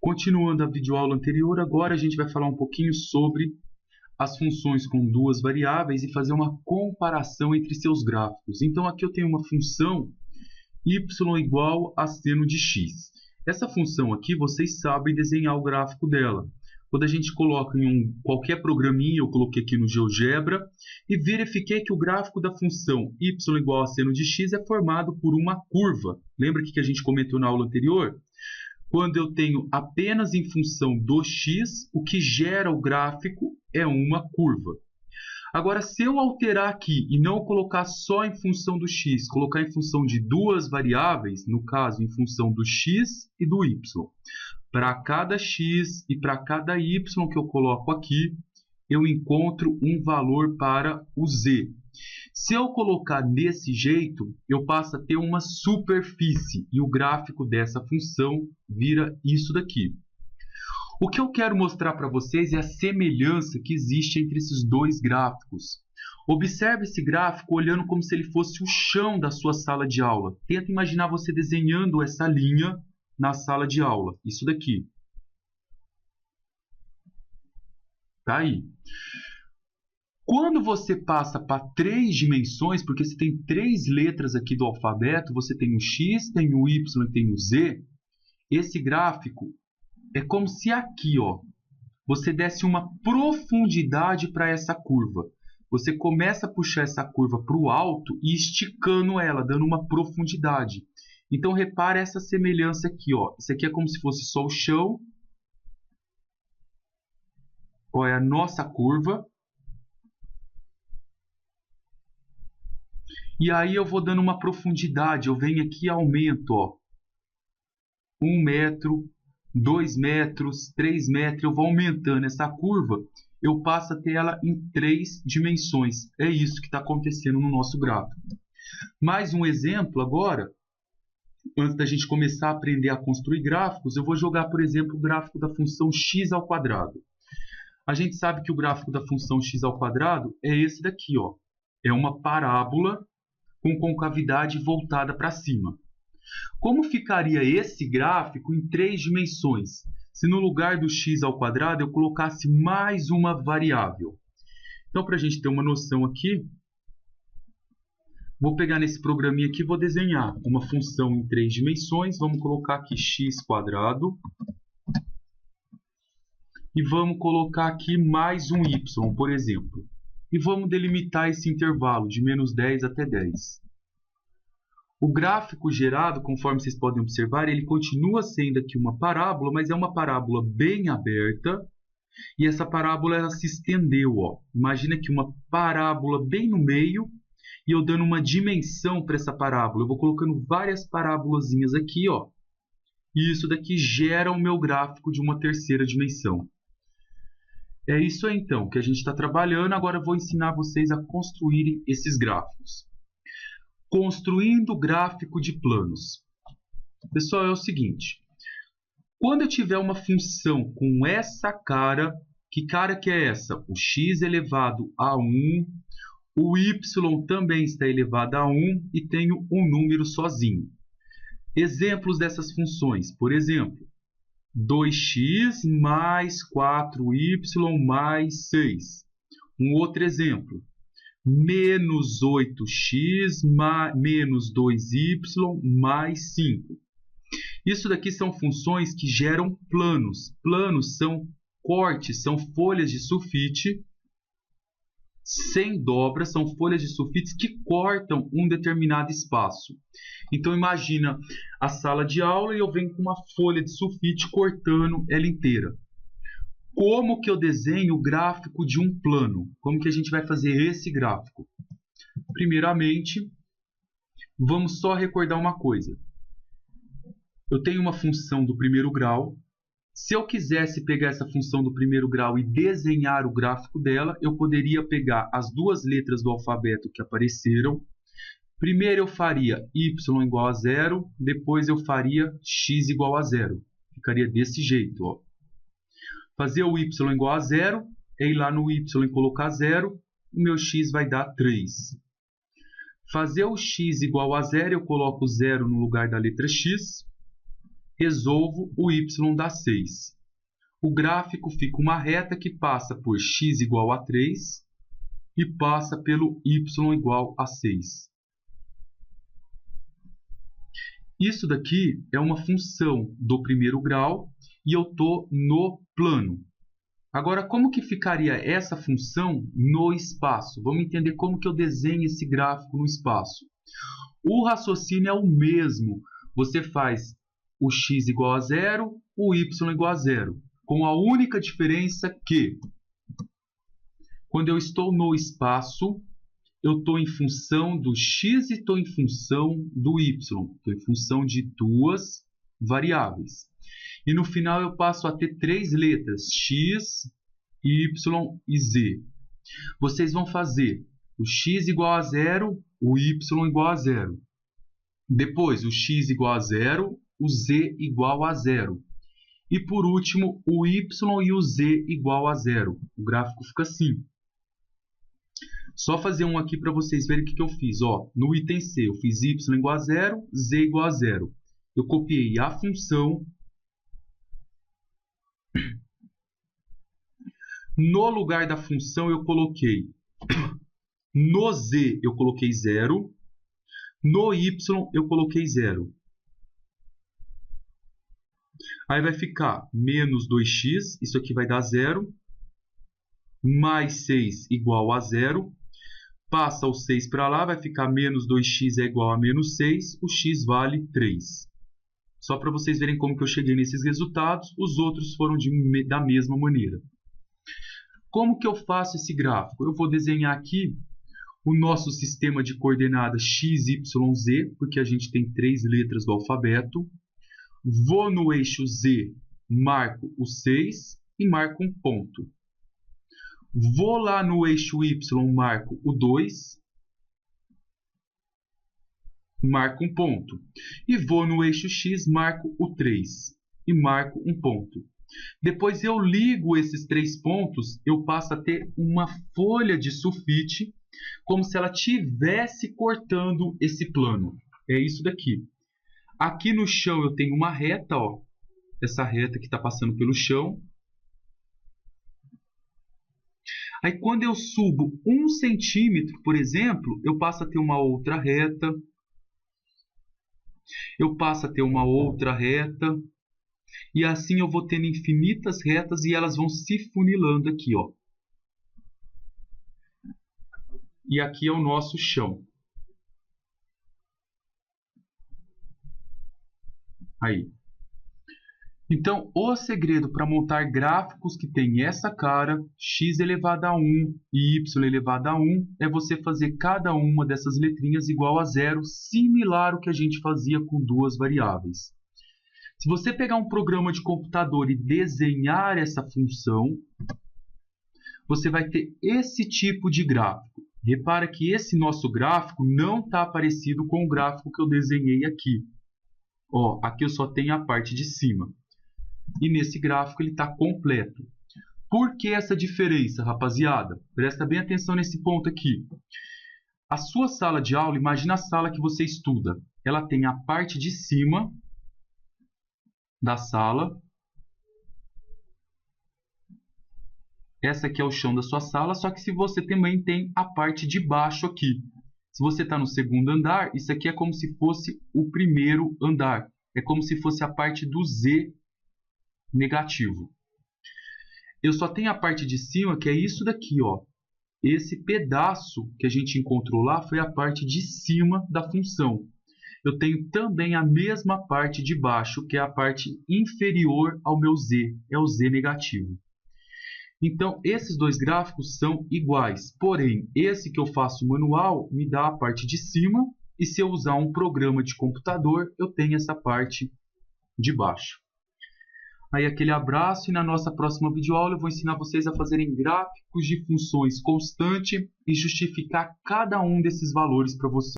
Continuando a videoaula anterior, agora a gente vai falar um pouquinho sobre as funções com duas variáveis e fazer uma comparação entre seus gráficos. Então, aqui eu tenho uma função y igual a seno de x. Essa função aqui, vocês sabem desenhar o gráfico dela. Quando a gente coloca em qualquer programinha, eu coloquei aqui no GeoGebra, e verifiquei que o gráfico da função y igual a seno de x é formado por uma curva. Lembra que a gente comentou na aula anterior? Quando eu tenho apenas em função do x, o que gera o gráfico é uma curva. Agora, se eu alterar aqui e não colocar só em função do x, colocar em função de duas variáveis, no caso, em função do x e do y, para cada x e para cada y que eu coloco aqui, eu encontro um valor para o z. Se eu colocar desse jeito, eu passo a ter uma superfície e o gráfico dessa função vira isso daqui. O que eu quero mostrar para vocês é a semelhança que existe entre esses dois gráficos. Observe esse gráfico olhando como se ele fosse o chão da sua sala de aula. Tenta imaginar você desenhando essa linha na sala de aula. Isso daqui. Tá aí. Quando você passa para 3 dimensões, porque você tem 3 letras aqui do alfabeto, você tem o x, tem o y e tem o z, esse gráfico é como se aqui, ó, você desse uma profundidade para essa curva. Você começa a puxar essa curva para o alto e esticando ela, dando uma profundidade. Então, repare essa semelhança aqui, ó. Isso aqui é como se fosse só o chão. Ó, é a nossa curva. E aí eu vou dando uma profundidade. Eu venho aqui e aumento, ó. 1 metro, 2 metros, 3 metros. Eu vou aumentando essa curva. Eu passo a ter ela em 3 dimensões. É isso que está acontecendo no nosso gráfico. Mais um exemplo agora. Antes da gente começar a aprender a construir gráficos, eu vou jogar, por exemplo, o gráfico da função x ao quadrado. A gente sabe que o gráfico da função x ao quadrado é esse daqui, ó. É uma parábola com concavidade voltada para cima. Como ficaria esse gráfico em 3 dimensões, se no lugar do x ao quadrado eu colocasse mais uma variável? Então, para a gente ter uma noção aqui, vou pegar nesse programinha aqui e vou desenhar uma função em 3 dimensões. Vamos colocar aqui x quadrado. E vamos colocar aqui mais um y, por exemplo. E vamos delimitar esse intervalo de menos 10 até 10. O gráfico gerado, conforme vocês podem observar, ele continua sendo aqui uma parábola, mas é uma parábola bem aberta. E essa parábola ela se estendeu. Ó. Imagina aqui uma parábola bem no meio e eu dando uma dimensão para essa parábola. Eu vou colocando várias parabolazinhas aqui. Ó. E isso daqui gera o meu gráfico de uma terceira dimensão. É isso aí, então, que a gente está trabalhando. Agora eu vou ensinar vocês a construírem esses gráficos. Construindo gráfico de planos. Pessoal, é o seguinte. Quando eu tiver uma função com essa cara, que cara que é essa? O x elevado a 1, o y também está elevado a 1 e tenho um número sozinho. Exemplos dessas funções, por exemplo, 2x mais 4y mais 6. Um outro exemplo, menos 8x menos 2y mais 5. Isso daqui são funções que geram planos. Planos são cortes, são folhas de sulfite sem dobra, são folhas de sulfites que cortam um determinado espaço. Então imagina a sala de aula e eu venho com uma folha de sulfite cortando ela inteira. Como que eu desenho o gráfico de um plano? Como que a gente vai fazer esse gráfico? Primeiramente, vamos só recordar uma coisa. Eu tenho uma função do primeiro grau. Se eu quisesse pegar essa função do primeiro grau e desenhar o gráfico dela, eu poderia pegar as duas letras do alfabeto que apareceram. Primeiro eu faria y igual a 0, depois eu faria x igual a 0. Ficaria desse jeito, ó. Fazer o y igual a 0 é ir lá no y e colocar 0, o meu x vai dar 3. Fazer o x igual a 0, eu coloco 0 no lugar da letra x. resolvo o y dá 6. O gráfico fica uma reta que passa por x igual a 3 e passa pelo y igual a 6. Isso daqui é uma função do primeiro grau e eu estou no plano. Agora, como que ficaria essa função no espaço? Vamos entender como que eu desenho esse gráfico no espaço. O raciocínio é o mesmo. Você faz o x igual a 0, o y igual a 0. Com a única diferença que, quando eu estou no espaço, eu estou em função do x e estou em função do y. Estou em função de duas variáveis. E no final eu passo a ter três letras, x, y e z. Vocês vão fazer o x igual a 0, o y igual a 0. Depois, o x igual a 0, o z igual a 0. E por último, o y e o z igual a 0. O gráfico fica assim. Só fazer um aqui para vocês verem o que eu fiz. Ó, no item C, eu fiz y igual a 0, z igual a 0. Eu copiei a função. No lugar da função, eu coloquei. No z, eu coloquei 0. No y, eu coloquei 0. Aí vai ficar menos 2x, isso aqui vai dar 0. Mais 6 igual a 0. Passa o 6 para lá, vai ficar menos 2x é igual a menos 6. O x vale 3. Só para vocês verem como que eu cheguei nesses resultados. Os outros foram da mesma maneira. Como que eu faço esse gráfico? Eu vou desenhar aqui o nosso sistema de coordenadas x, y, z, porque a gente tem 3 letras do alfabeto. Vou no eixo z, marco o 6 e marco um ponto. Vou lá no eixo y, marco o 2, marco um ponto. E vou no eixo x, marco o 3 e marco um ponto. Depois eu ligo esses 3 pontos, eu passo a ter uma folha de sulfite, como se ela estivesse cortando esse plano. É isso daqui. Aqui no chão eu tenho uma reta, ó, essa reta que está passando pelo chão. Aí quando eu subo 1 centímetro, por exemplo, eu passo a ter uma outra reta. Eu passo a ter uma outra reta. E assim eu vou tendo infinitas retas e elas vão se funilando aqui, ó. E aqui é o nosso chão. Aí. Então, o segredo para montar gráficos que tem essa cara, x elevado a 1 e y elevado a 1, é você fazer cada uma dessas letrinhas igual a 0, similar ao que a gente fazia com duas variáveis. Se você pegar um programa de computador e desenhar essa função, você vai ter esse tipo de gráfico. Repara que esse nosso gráfico não está parecido com o gráfico que eu desenhei aqui. Ó, aqui eu só tenho a parte de cima. E nesse gráfico ele está completo. Por que essa diferença, rapaziada? Presta bem atenção nesse ponto aqui. A sua sala de aula, imagina a sala que você estuda. Ela tem a parte de cima da sala. Essa aqui é o chão da sua sala, só que se você também tem a parte de baixo aqui. Se você está no segundo andar, isso aqui é como se fosse o primeiro andar. É como se fosse a parte do Z negativo. Eu só tenho a parte de cima, que é isso daqui, ó. Esse pedaço que a gente encontrou lá foi a parte de cima da função. Eu tenho também a mesma parte de baixo, que é a parte inferior ao meu Z, é o Z negativo. Então, esses dois gráficos são iguais, porém, esse que eu faço manual me dá a parte de cima, e se eu usar um programa de computador, eu tenho essa parte de baixo. Aí, aquele abraço, e na nossa próxima videoaula eu vou ensinar vocês a fazerem gráficos de funções constantes e justificar cada um desses valores para vocês.